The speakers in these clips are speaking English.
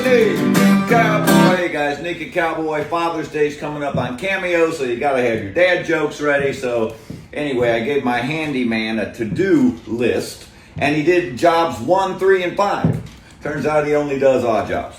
Naked Cowboy. Hey guys, Naked Cowboy. Father's Day's coming up on CAMEO, so you gotta have your dad jokes ready. So anyway, I gave my handyman a to-do list, and he did jobs 1, 3, and 5. Turns out he only does odd jobs.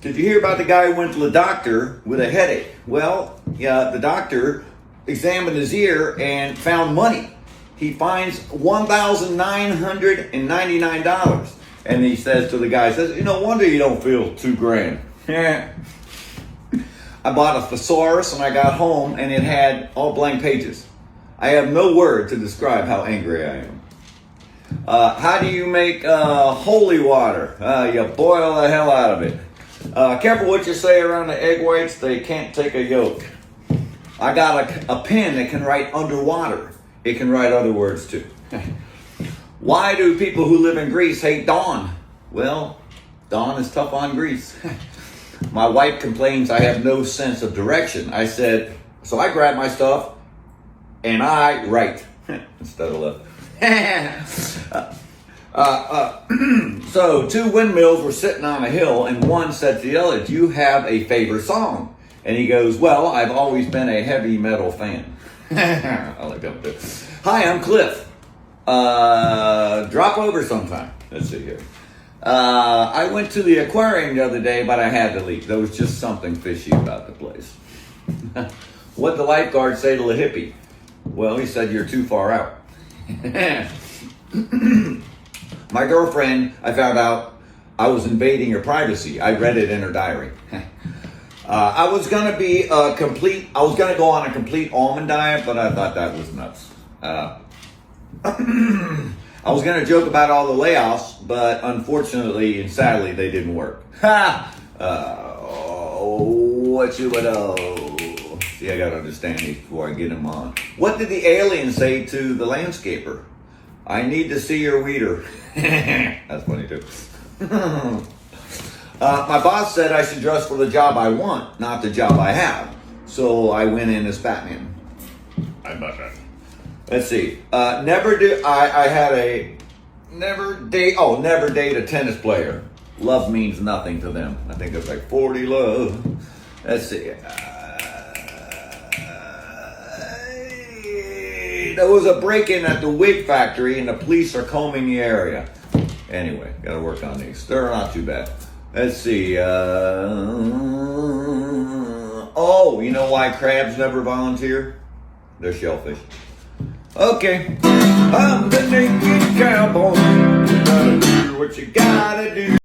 Did you hear about the guy who went to the doctor with a headache? Well, yeah, the doctor examined his ear and found money. He finds $1,999. And he says to the guy, no wonder you don't feel $2,000. I bought a thesaurus and I got home and it had all blank pages. I have no word to describe how angry I am. How do you make holy water? You boil the hell out of it. Careful what you say around the egg whites. They can't take a yolk. I got a pen that can write underwater. It can write other words too. Why do people who live in Greece hate dawn? Well, dawn is tough on Greece. My wife complains I have no sense of direction. I said, so I grab my stuff and I write instead of left. So 2 windmills were sitting on a hill and one said to the other, do you have a favorite song? And he goes, well, I've always been a heavy metal fan. I like that too. Hi, I'm Cliff. Drop over sometime. Let's see here. I went to the aquarium the other day, but I had to leave. There was just something fishy about the place. What'd the lifeguard say to the hippie? Well, he said, you're too far out. My girlfriend, I found out I was invading her privacy. I read it in her diary. I was going to go on a complete almond diet, but I thought that was nuts. I was going to joke about all the layoffs, but unfortunately and sadly, they didn't work. What you would See, I got to understand these before I get them on. What did the alien say to the landscaper? I need to see your weeder. That's funny too. My boss said I should dress for the job I want, not the job I have. So I went in as Batman. I bought that. Let's see. Never date a tennis player. Love means nothing to them. I think it's like 40 love. Let's see. There was a break-in at the wig factory and the police are combing the area. Anyway, gotta work on these. They're not too bad. Let's see. Oh, you know why crabs never volunteer? They're shellfish. Okay. I'm the naked cowboy. You gotta do what you gotta do.